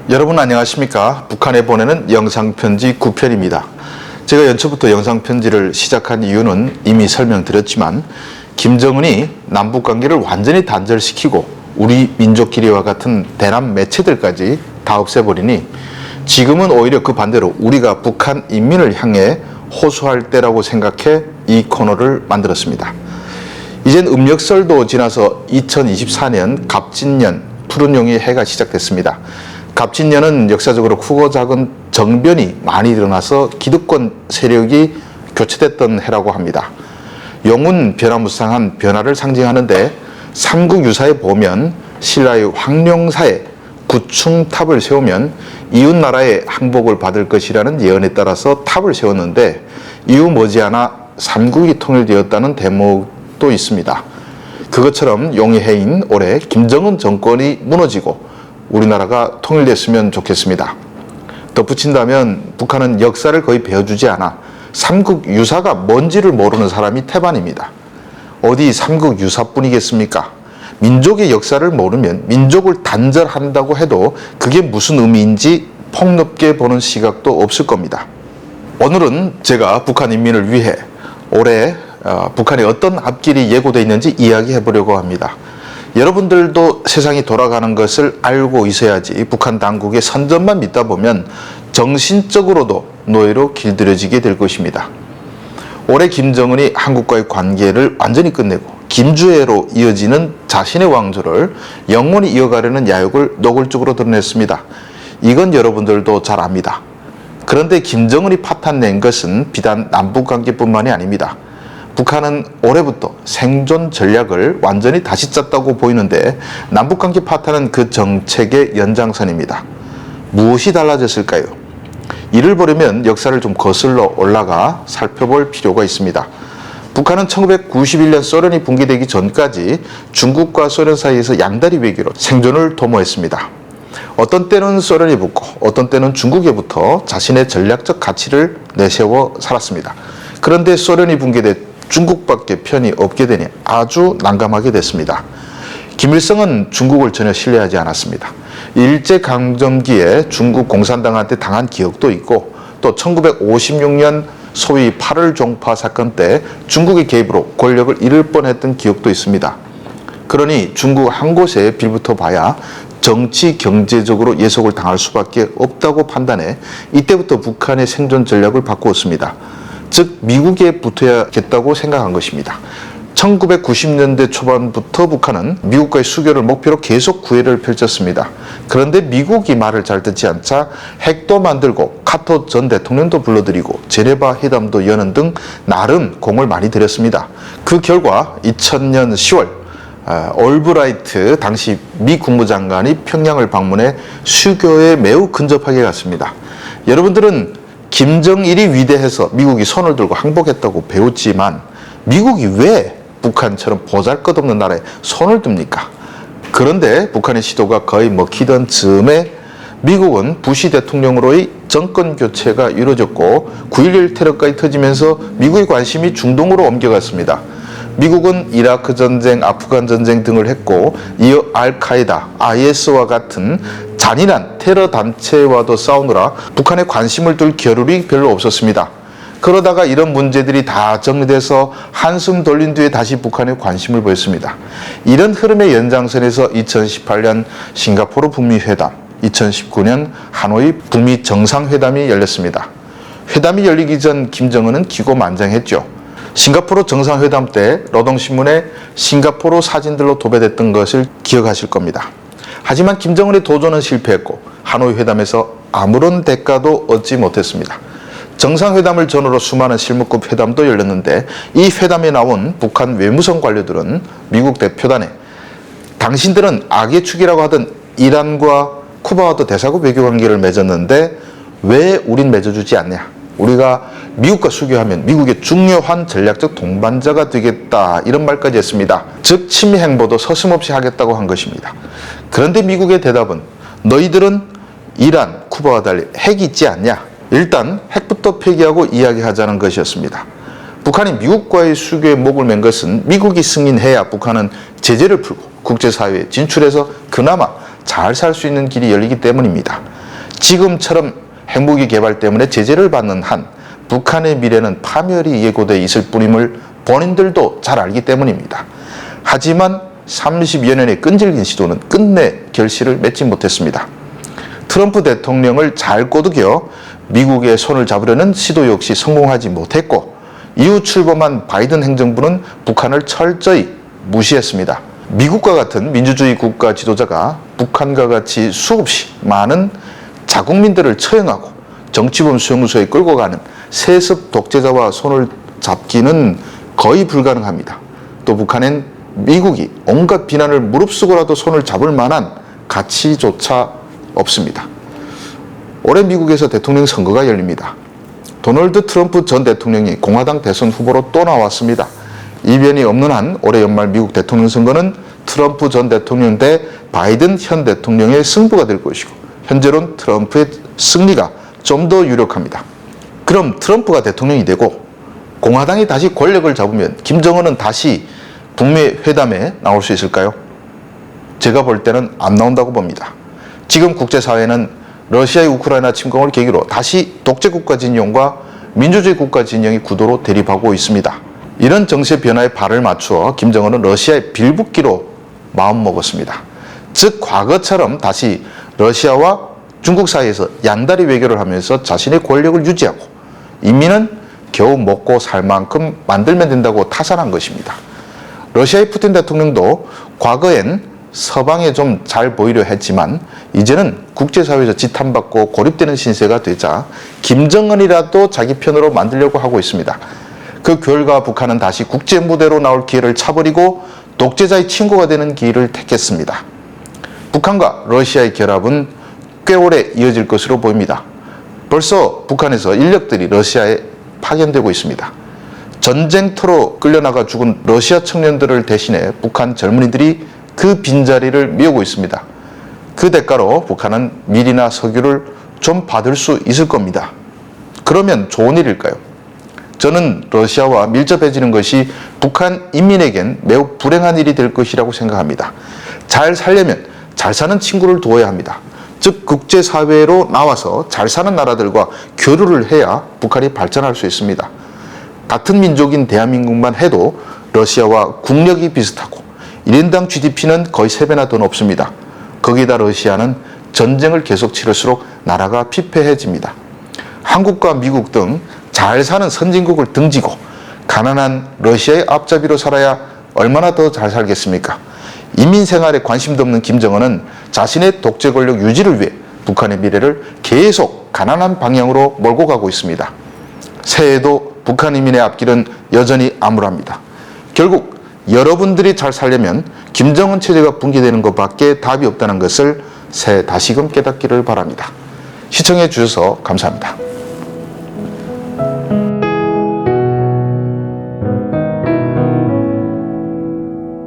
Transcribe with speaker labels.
Speaker 1: 여러분 안녕하십니까? 북한에 보내는 영상편지 9편입니다. 제가 연초부터 영상편지를 시작한 이유는 이미 설명드렸지만 김정은이 남북관계를 완전히 단절시키고 우리 민족끼리와 같은 대남 매체들까지 다 없애버리니 지금은 오히려 그 반대로 우리가 북한 인민을 향해 호소할 때라고 생각해 이 코너를 만들었습니다. 이젠 음력설도 지나서 2024년 갑진년 푸른용의 해가 시작됐습니다. 갑진년은 역사적으로 크고 작은 정변이 많이 일어나서 기득권 세력이 교체됐던 해라고 합니다. 용은 변화무쌍한 변화를 상징하는데 삼국유사에 보면 신라의 황룡사에 구층탑을 세우면 이웃나라의 항복을 받을 것이라는 예언에 따라서 탑을 세웠는데 이후 머지않아 삼국이 통일되었다는 대목도 있습니다. 그것처럼 용의 해인 올해 김정은 정권이 무너지고 우리나라가 통일됐으면 좋겠습니다. 덧붙인다면 북한은 역사를 거의 배워주지 않아 삼국유사가 뭔지를 모르는 사람이 태반입니다. 어디 삼국유사뿐이겠습니까? 민족의 역사를 모르면 민족을 단절한다고 해도 그게 무슨 의미인지 폭넓게 보는 시각도 없을 겁니다. 오늘은 제가 북한 인민을 위해 올해 북한에 어떤 앞길이 예고되어 있는지 이야기해 보려고 합니다. 여러분들도 세상이 돌아가는 것을 알고 있어야지 북한 당국의 선전만 믿다 보면 정신적으로도 노예로 길들여지게 될 것입니다. 올해 김정은이 한국과의 관계를 완전히 끝내고 김주애로 이어지는 자신의 왕조를 영원히 이어가려는 야욕을 노골적으로 드러냈습니다. 이건 여러분들도 잘 압니다. 그런데 김정은이 파탄낸 것은 비단 남북관계뿐만이 아닙니다. 북한은 올해부터 생존 전략을 완전히 다시 짰다고 보이는데 남북관계 파탄은 그 정책의 연장선입니다. 무엇이 달라졌을까요? 이를 보려면 역사를 좀 거슬러 올라가 살펴볼 필요가 있습니다. 북한은 1991년 소련이 붕괴되기 전까지 중국과 소련 사이에서 양다리 외교로 생존을 도모했습니다. 어떤 때는 소련이 붙고 어떤 때는 중국에 붙어 자신의 전략적 가치를 내세워 살았습니다. 그런데 소련이 붕괴돼 중국밖에 편이 없게 되니 아주 난감하게 됐습니다. 김일성은 중국을 전혀 신뢰하지 않았습니다. 일제강점기에 중국 공산당한테 당한 기억도 있고 또 1956년 소위 8월 종파 사건 때 중국의 개입으로 권력을 잃을 뻔했던 기억도 있습니다. 그러니 중국 한 곳에 빌붙어 봐야 정치 경제적으로 예속을 당할 수밖에 없다고 판단해 이때부터 북한의 생존 전략을 바꾸었습니다. 즉 미국에 붙어야겠다고 생각한 것입니다. 1990년대 초반부터 북한은 미국과의 수교를 목표로 계속 구애를 펼쳤습니다. 그런데 미국이 말을 잘 듣지 않자 핵도 만들고 카터 전 대통령도 불러들이고 제네바 회담도 여는 등 나름 공을 많이 들였습니다. 그 결과 2000년 10월 올브라이트 당시 미 국무장관이 평양을 방문해 수교에 매우 근접하게 갔습니다. 여러분들은 김정일이 위대해서 미국이 손을 들고 항복했다고 배웠지만 미국이 왜 북한처럼 보잘것없는 나라에 손을 듭니까? 그런데 북한의 시도가 거의 먹히던 즈음에 미국은 부시 대통령으로의 정권 교체가 이루어졌고 9.11 테러까지 터지면서 미국의 관심이 중동으로 옮겨갔습니다. 미국은 이라크 전쟁, 아프간 전쟁 등을 했고 이어 알카에다, IS와 같은 잔인한 테러 단체와도 싸우느라 북한에 관심을 둘 겨를이 별로 없었습니다. 그러다가 이런 문제들이 다 정리돼서 한숨 돌린 뒤에 다시 북한에 관심을 보였습니다. 이런 흐름의 연장선에서 2018년 싱가포르 북미 회담, 2019년 하노이 북미 정상회담이 열렸습니다. 회담이 열리기 전 김정은은 기고만장했죠. 싱가포르 정상회담 때 노동신문에 싱가포르 사진들로 도배됐던 것을 기억하실 겁니다. 하지만 김정은의 도전은 실패했고 하노이 회담에서 아무런 대가도 얻지 못했습니다. 정상회담을 전후로 수많은 실무급 회담도 열렸는데 이 회담에 나온 북한 외무성 관료들은 미국 대표단에 당신들은 악의 축이라고 하던 이란과 쿠바와도 대사국 외교관계를 맺었는데 왜 우린 맺어주지 않냐? 우리가 미국과 수교하면 미국의 중요한 전략적 동반자가 되겠다 이런 말까지 했습니다. 즉 친미 행보도 서슴없이 하겠다고 한 것입니다. 그런데 미국의 대답은 너희들은 이란, 쿠바와 달리 핵이 있지 않냐? 일단 핵부터 폐기하고 이야기하자는 것이었습니다. 북한이 미국과의 수교에 목을 맨 것은 미국이 승인해야 북한은 제재를 풀고 국제사회에 진출해서 그나마 잘 살 수 있는 길이 열리기 때문입니다. 지금처럼 핵무기 개발 때문에 제재를 받는 한 북한의 미래는 파멸이 예고되어 있을 뿐임을 본인들도 잘 알기 때문입니다. 하지만 30여 년의 끈질긴 시도는 끝내 결실을 맺지 못했습니다. 트럼프 대통령을 잘 꼬드겨 미국의 손을 잡으려는 시도 역시 성공하지 못했고, 이후 출범한 바이든 행정부는 북한을 철저히 무시했습니다. 미국과 같은 민주주의 국가 지도자가 북한과 같이 수없이 많은 자국민들을 처형하고 정치범 수용소에 끌고 가는 세습 독재자와 손을 잡기는 거의 불가능합니다. 또 북한엔 미국이 온갖 비난을 무릅쓰고라도 손을 잡을 만한 가치조차 없습니다. 올해 미국에서 대통령 선거가 열립니다. 도널드 트럼프 전 대통령이 공화당 대선 후보로 또 나왔습니다. 이변이 없는 한 올해 연말 미국 대통령 선거는 트럼프 전 대통령 대 바이든 현 대통령의 승부가 될 것이고, 현재론 트럼프의 승리가 좀 더 유력합니다. 그럼 트럼프가 대통령이 되고 공화당이 다시 권력을 잡으면 김정은은 다시 북미 회담에 나올 수 있을까요? 제가 볼 때는 안 나온다고 봅니다. 지금 국제사회는 러시아의 우크라이나 침공을 계기로 다시 독재국가 진영과 민주주의 국가 진영이 구도로 대립하고 있습니다. 이런 정세 변화에 발을 맞추어 김정은은 러시아의 빌붙기로 마음먹었습니다. 즉 과거처럼 다시 러시아와 중국 사이에서 양다리 외교를 하면서 자신의 권력을 유지하고 인민은 겨우 먹고 살 만큼 만들면 된다고 타산한 것입니다. 러시아의 푸틴 대통령도 과거엔 서방에 좀 잘 보이려 했지만 이제는 국제사회에서 지탄받고 고립되는 신세가 되자 김정은이라도 자기 편으로 만들려고 하고 있습니다. 그 결과 북한은 다시 국제 무대로 나올 기회를 차버리고 독재자의 친구가 되는 길을 택했습니다. 북한과 러시아의 결합은 꽤 오래 이어질 것으로 보입니다. 벌써 북한에서 인력들이 러시아에 파견되고 있습니다. 전쟁터로 끌려나가 죽은 러시아 청년들을 대신해 북한 젊은이들이 그 빈자리를 메우고 있습니다. 그 대가로 북한은 밀이나 석유를 좀 받을 수 있을 겁니다. 그러면 좋은 일일까요? 저는 러시아와 밀접해지는 것이 북한 인민에겐 매우 불행한 일이 될 것이라고 생각합니다. 잘 살려면 잘 사는 친구를 두어야 합니다. 즉 국제사회로 나와서 잘 사는 나라들과 교류를 해야 북한이 발전할 수 있습니다. 같은 민족인 대한민국만 해도 러시아와 국력이 비슷하고 1인당 GDP는 거의 3배나 더 높습니다. 거기다 러시아는 전쟁을 계속 치를수록 나라가 피폐해집니다. 한국과 미국 등 잘 사는 선진국을 등지고 가난한 러시아의 앞잡이로 살아야 얼마나 더 잘 살겠습니까? 인민 생활에 관심도 없는 김정은은 자신의 독재 권력 유지를 위해 북한의 미래를 계속 가난한 방향으로 몰고 가고 있습니다. 새해에도 북한 인민의 앞길은 여전히 암울합니다. 결국 여러분들이 잘 살려면 김정은 체제가 붕괴되는 것밖에 답이 없다는 것을 새해 다시금 깨닫기를 바랍니다. 시청해 주셔서 감사합니다.